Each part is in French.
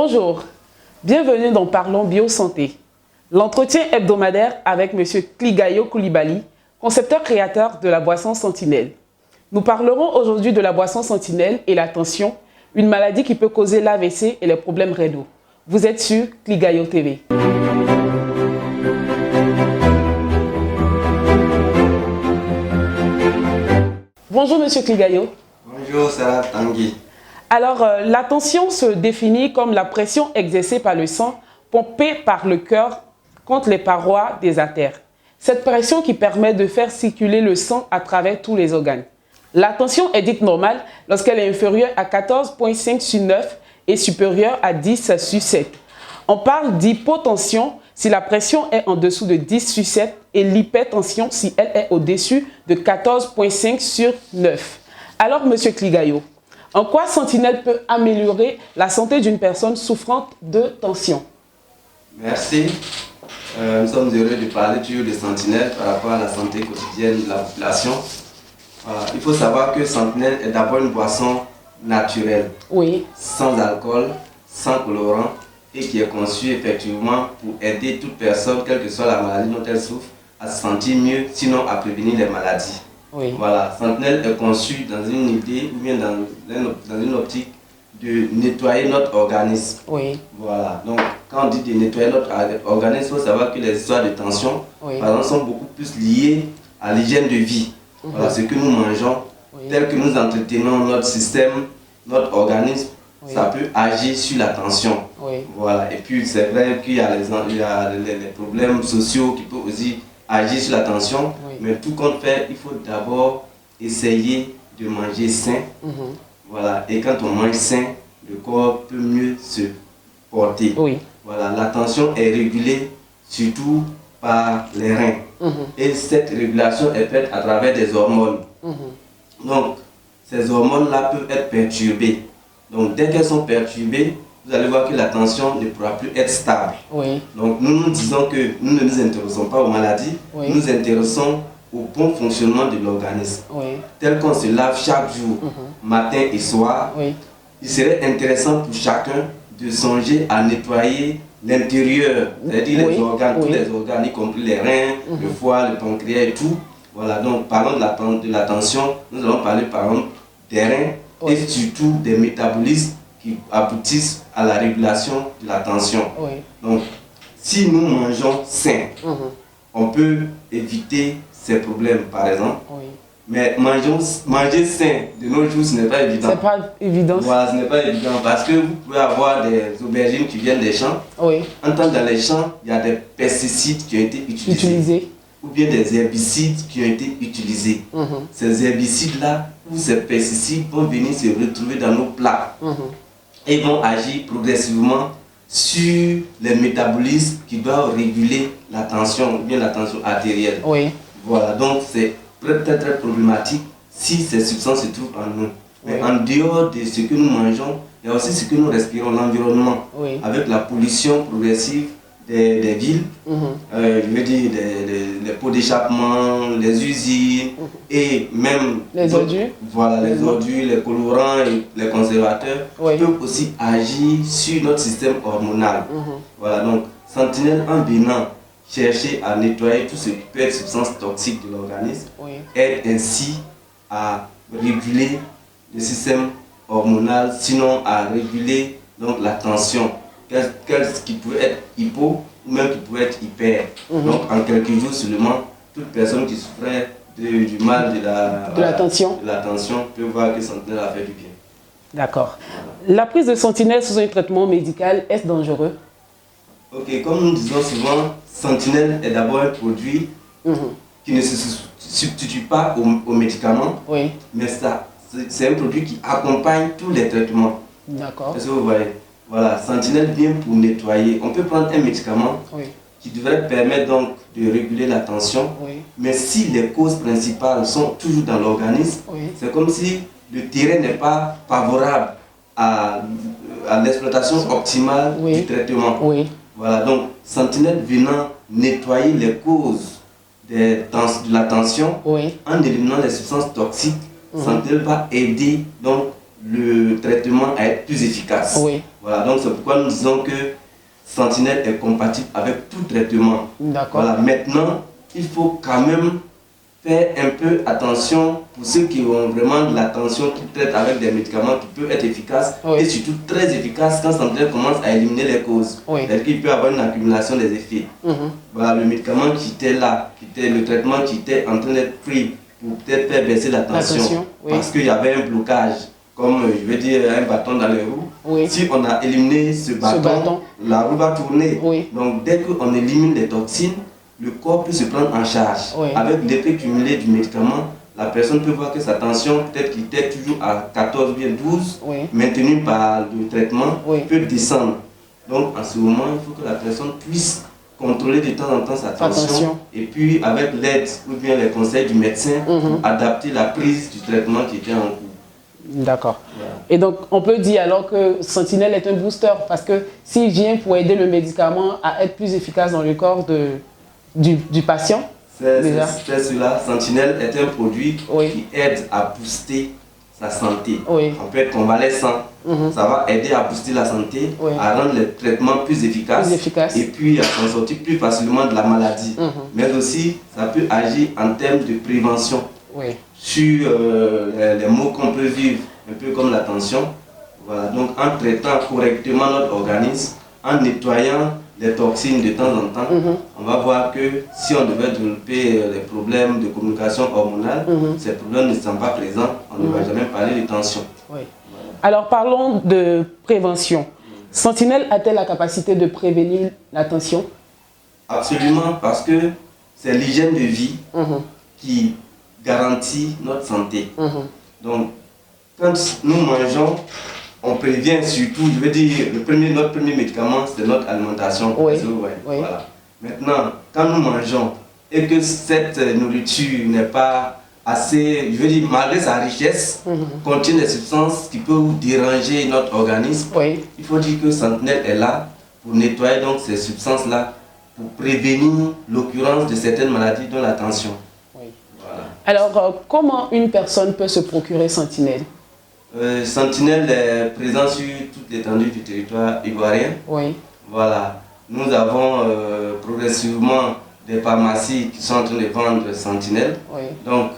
Bonjour, bienvenue dans Parlons Biosanté, l'entretien hebdomadaire avec M. Kligayo Koulibaly, concepteur-créateur de la boisson Sentinelle. Nous parlerons aujourd'hui de la boisson Sentinelle et la tension, une maladie qui peut causer l'AVC et les problèmes rénaux. Vous êtes sur Kligayo TV. Bonjour M. Kligayo. Bonjour Sarah Tanguy. Alors, la tension se définit comme la pression exercée par le sang pompé par le cœur contre les parois des artères. Cette pression qui permet de faire circuler le sang à travers tous les organes. La tension est dite normale lorsqu'elle est inférieure à 14,5 sur 9 et supérieure à 10 sur 7. On parle d'hypotension si la pression est en dessous de 10 sur 7 et l'hypertension si elle est au-dessus de 14,5 sur 9. Alors, M. Kligayo, en quoi Sentinelle peut améliorer la santé d'une personne souffrante de tension? Merci. Nous sommes heureux de parler toujours de Sentinelle par rapport à la santé quotidienne de la population. Il faut savoir que Sentinelle est d'abord une boisson naturelle, sans alcool, sans colorant et qui est conçue effectivement pour aider toute personne, quelle que soit la maladie dont elle souffre, à se sentir mieux, sinon à prévenir les maladies. Voilà, Sentinelle est conçu dans une idée ou bien dans une optique de nettoyer notre organisme. Voilà, donc quand on dit de nettoyer notre organisme, il faut savoir que les histoires de tension, par exemple, sont beaucoup plus liées à l'hygiène de vie. Voilà, ce que nous mangeons, tel que nous entretenons notre système, notre organisme, ça peut agir sur la tension. Voilà, et puis c'est vrai qu'il y a les problèmes sociaux qui peuvent aussi agir sur la tension, mais tout compte fait, il faut d'abord essayer de manger sain. Voilà, et quand on mange sain, le corps peut mieux se porter. Voilà, la tension est régulée surtout par les reins. Et cette régulation est faite à travers des hormones. Donc, ces hormones-là peuvent être perturbées. Donc, dès qu'elles sont perturbées, vous allez voir que la tension ne pourra plus être stable. Donc nous disons que nous ne nous intéressons pas aux maladies, nous nous intéressons au bon fonctionnement de l'organisme. Tel qu'on se lave chaque jour, matin et soir, il serait intéressant pour chacun de songer à nettoyer l'intérieur, c'est-à-dire les organes, tous les organes, y compris les reins, le foie, le pancréas et tout. Voilà, donc parlons de la tension, nous allons parler par exemple des reins et surtout des métabolismes qui aboutissent à la régulation de la tension. Donc, si nous mangeons sain, on peut éviter ces problèmes, par exemple. Mais manger sain de nos jours, ce n'est pas évident. C'est pas évident. Voilà, ce n'est pas évident parce que vous pouvez avoir des aubergines qui viennent des champs. En tant que dans les champs, il y a des pesticides qui ont été utilisés. Ou bien des herbicides qui ont été utilisés. Ces herbicides-là ou ces pesticides vont venir se retrouver dans nos plats. Et vont agir progressivement sur les métabolismes qui doivent réguler la tension ou bien la tension artérielle. Voilà, donc c'est très problématique si ces substances se trouvent en nous. Mais en dehors de ce que nous mangeons, il y a aussi ce que nous respirons, l'environnement, avec la pollution progressive des villes, je veux dire les pots d'échappement, les usines et même les ordures. Voilà, les ordures, les colorants et les conservateurs peuvent aussi agir sur notre système hormonal. Voilà, donc Sentinelle en venant chercher à nettoyer tout ce qui peut être substance toxique de l'organisme aide ainsi à réguler le système hormonal, sinon à réguler donc la tension. Qui pourrait être hypo ou même qui pourrait être hyper. Donc en quelques jours seulement, toute personne qui souffrait du mal de la tension peut voir que Sentinelle a fait du bien. D'accord. La prise de Sentinelle sous un traitement médical, est-ce dangereux? Ok, comme nous disons souvent, Sentinelle est d'abord un produit qui ne se substitue pas aux médicaments, mais c'est un produit qui accompagne tous les traitements. D'accord. Est-ce que vous voyez? Voilà, Sentinelle vient pour nettoyer. On peut prendre un médicament qui devrait permettre donc de réguler la tension, mais si les causes principales sont toujours dans l'organisme, c'est comme si le terrain n'est pas favorable à l'exploitation optimale du traitement. Voilà, donc Sentinelle venant nettoyer les causes de la tension en éliminant les substances toxiques, Sentinelle va aider donc le traitement à être plus efficace. Oui. Voilà, donc c'est pourquoi nous disons que Sentinelle est compatible avec tout traitement. D'accord. Voilà, maintenant, il faut quand même faire un peu attention pour ceux qui ont vraiment de la tension, qui traitent avec des médicaments qui peuvent être efficaces Oui. et surtout très efficaces quand Sentinelle commence à éliminer les causes. Oui. C'est-à-dire qu'il peut y avoir une accumulation des effets. Voilà, le médicament qui était là, le traitement qui était en train d'être pris pour peut-être faire baisser la tension, oui. parce qu'il y avait un blocage, comme je veux dire un bâton dans les roues. Oui. Si on a éliminé ce bâton, la roue va tourner. Oui. Donc dès qu'on élimine les toxines, le corps peut se prendre en charge. Oui. Avec l'effet cumulé du médicament, la personne peut voir que sa tension, peut-être qui était toujours à 14 ou bien 12, oui. maintenue par le traitement, oui. peut descendre. Donc en ce moment, il faut que la personne puisse contrôler de temps en temps sa tension. Et puis avec l'aide ou bien les conseils du médecin, adapter la prise du traitement qui était en cours. D'accord. Voilà. Et donc, on peut dire alors que Sentinelle est un booster parce que s'il vient pour aider le médicament à être plus efficace dans le corps du patient, c'est cela. Sentinelle est un produit oui. qui aide à booster sa santé. Oui. On peut être convalescent. Ça va aider à booster la santé, oui. à rendre les traitements plus efficaces. Et puis à s'en sortir plus facilement de la maladie. Mais aussi, ça peut agir en termes de prévention. Oui. Sur les maux qu'on peut vivre, un peu comme la tension. Voilà. Donc en traitant correctement notre organisme, en nettoyant les toxines de temps en temps, on va voir que si on devait développer des problèmes de communication hormonale, ces problèmes ne sont pas présents, on ne va jamais parler de tension. Oui. Voilà. Alors parlons de prévention. Sentinelle a-t-elle la capacité de prévenir la tension? Absolument, parce que c'est l'hygiène de vie qui garantit notre santé. Donc, quand nous mangeons, on prévient surtout, je veux dire, notre premier médicament, c'est notre alimentation. Oui. Oui. Oui. Voilà. Maintenant, quand nous mangeons et que cette nourriture n'est pas assez, je veux dire, malgré sa richesse, contient des substances qui peuvent déranger notre organisme, oui. il faut dire que Sentinelle est là pour nettoyer donc ces substances-là, pour prévenir l'occurrence de certaines maladies, dont la tension. Oui. Voilà. Alors, comment une personne peut se procurer Sentinelle? Sentinelle est présent sur toute l'étendue du territoire ivoirien. Oui. Voilà. Nous avons progressivement des pharmacies qui sont en train de vendre Sentinelle. Oui. Donc,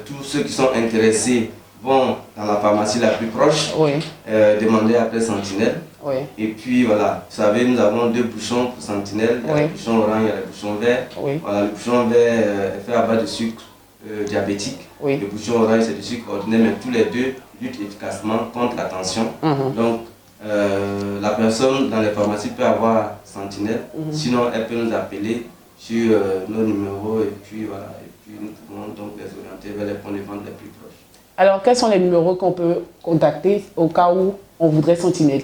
tous ceux qui sont intéressés vont dans la pharmacie la plus proche, oui. Demander après Sentinelle. Oui. Et puis voilà, vous savez, nous avons 2 bouchons pour Sentinelle. Il y a le bouchon orange, il y a le bouchon vert. Oui. Voilà, le bouchon vert est fait à base de sucre diabétique. Oui. Le bouchon orange, c'est du sucre ordinaire, mais tous les deux luttent efficacement contre la tension. Donc, la personne dans les pharmacies peut avoir Sentinelle. Sinon, elle peut nous appeler sur nos numéros et puis voilà. Et puis nous pouvons donc les orienter vers les points de vente les plus proches. Alors, quels sont les numéros qu'on peut contacter au cas où on voudrait Sentinelle?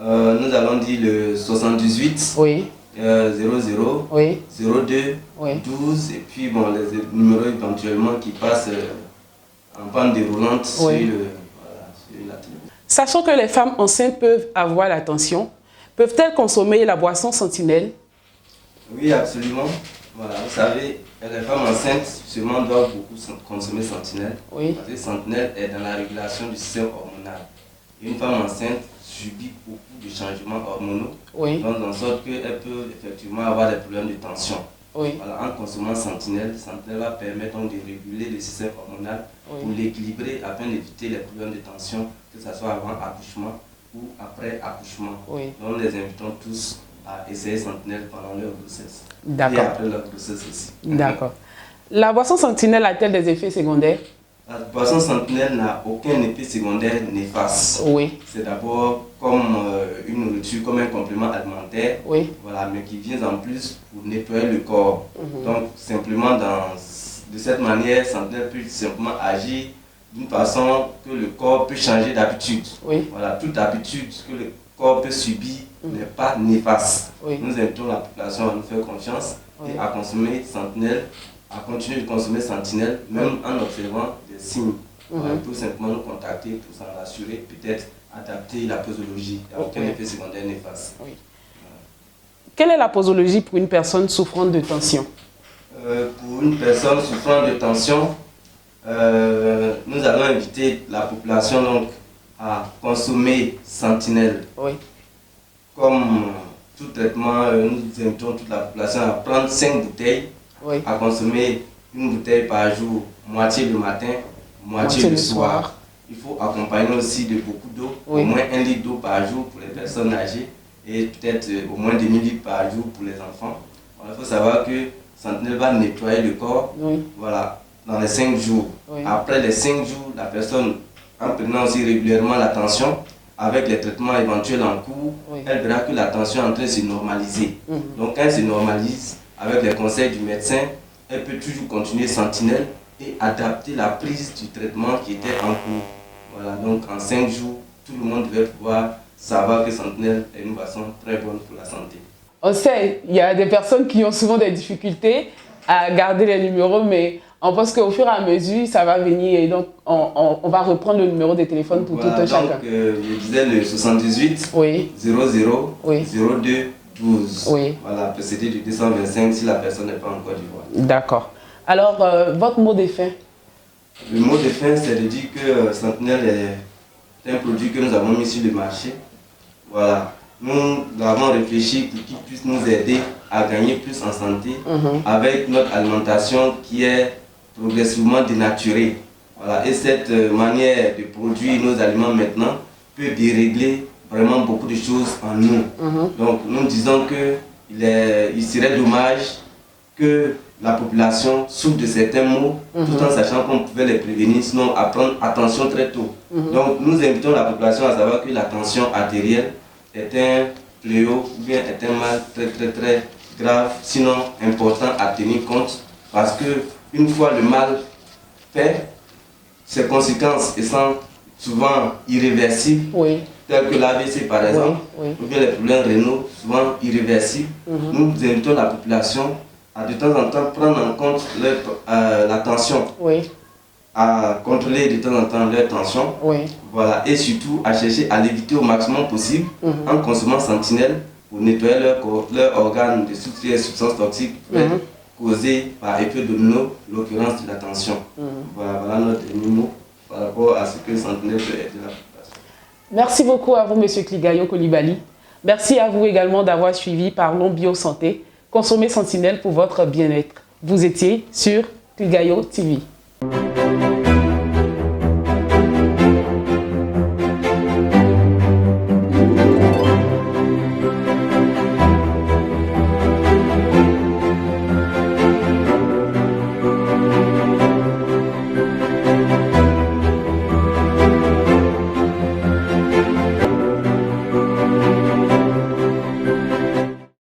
Nous allons dire le 78 oui. 00 oui. 02 oui. 12 et puis bon, les numéros éventuellement qui passent en pente déroulante sur la télévision. Sachant que les femmes enceintes peuvent avoir la tension, peuvent-elles consommer la boisson Sentinelle? Oui, absolument. Voilà, vous savez, les femmes enceintes seulement doivent beaucoup consommer Sentinelle. Oui. Parce que Sentinelle est dans la régulation du système hormonal. Une femme enceinte subit beaucoup de changements hormonaux, oui. donc en sorte qu'elle peut effectivement avoir des problèmes de tension. Oui. Voilà, en consommant Sentinelle, Sentinelle va permettre donc de réguler le système hormonal pour l'équilibrer afin d'éviter les problèmes de tension, que ce soit avant accouchement ou après accouchement. Oui. Donc nous les invitons tous à essayer Sentinelle pendant leur grossesse. D'accord. Et après leur grossesse aussi. D'accord. La boisson Sentinelle a-t-elle des effets secondaires? La boisson Sentinelle n'a aucun effet secondaire néfaste. Oui. C'est d'abord comme une nourriture, comme un complément alimentaire, oui. Voilà, mais qui vient en plus pour nettoyer le corps. Donc simplement de cette manière, Sentinelle peut simplement agir d'une façon que le corps peut changer d'habitude. Oui. Voilà, toute habitude que le corps peut subir n'est pas néfaste. Oui. Nous invitons la population à nous faire confiance et à consommer Sentinelle, à continuer de consommer Sentinelle, même en observant des signes. Voilà, tout simplement nous contacter pour s'en rassurer, peut-être adapter la posologie. Il n'y a aucun effet secondaire néfaste. Oui. Quelle est la posologie pour une personne souffrant de tension? Pour une personne souffrant de tension, nous allons inviter la population donc, à consommer Sentinelle. Oui. Comme tout traitement, nous invitons toute la population à prendre 5 bouteilles, Oui. à consommer une bouteille par jour, moitié le matin, moitié le soir. Il faut accompagner aussi de beaucoup d'eau, Oui. au moins 1 litre d'eau par jour pour les personnes âgées et peut-être au moins 2 000 litres par jour pour les enfants. Il faut savoir que Sentinelle va nettoyer le corps, Oui. voilà, dans les 5 jours. Oui. Après les 5 jours, la personne, en prenant aussi régulièrement la tension, avec les traitements éventuels en cours, Oui. elle verra que la tension est en train de se normaliser. Donc quand elle se normalise, avec les conseils du médecin, elle peut toujours continuer Sentinelle et adapter la prise du traitement qui était en cours. Voilà, donc en 5 jours, tout le monde devait pouvoir savoir que Sentinelle est une boisson très bonne pour la santé. On sait, il y a des personnes qui ont souvent des difficultés à garder les numéros, mais on pense qu'au fur et à mesure, ça va venir et donc on va reprendre le numéro de téléphone pour Voilà, tout un chacun. Donc, je disais le 78 Oui. 00 Oui. 02 12. Oui. Voilà, précédé du 225 si la personne n'est pas en Côte d'Ivoire. D'accord. Alors, votre mot de fin? Le mot de fin, c'est de dire que Sentinelle est un produit que nous avons mis sur le marché. Voilà. Nous avons réfléchi pour qu'il puisse nous aider à gagner plus en santé avec notre alimentation qui est progressivement dénaturée. Voilà. Et cette manière de produire nos aliments maintenant peut dérégler vraiment beaucoup de choses en nous. Donc nous disons qu'il serait dommage que la population souffre de certains maux tout en sachant qu'on pouvait les prévenir, sinon à prendre attention très tôt. Donc nous invitons la population à savoir que la tension artérielle est un fléau ou bien est un mal très grave, sinon important à tenir compte, parce que une fois le mal fait, ses conséquences sont souvent irréversibles, telles que l'AVC par exemple, ou bien les problèmes rénaux, souvent irréversibles. Nous invitons la population à de temps en temps prendre en compte la tension, à contrôler de temps en temps leur tension, voilà, et surtout à chercher à l'éviter au maximum possible en consommant Sentinelle pour nettoyer leur organe de toutes les substances toxiques causées par effet domino, l'occurrence de la tension. Voilà notre dernier mot par rapport à ce que Sentinelle peut aider la population. Merci beaucoup à vous, M. Kligayo Coulibaly. Merci à vous également d'avoir suivi Parlons Bio Santé. Consommez Sentinelle pour votre bien-être. Vous étiez sur Kligayo TV.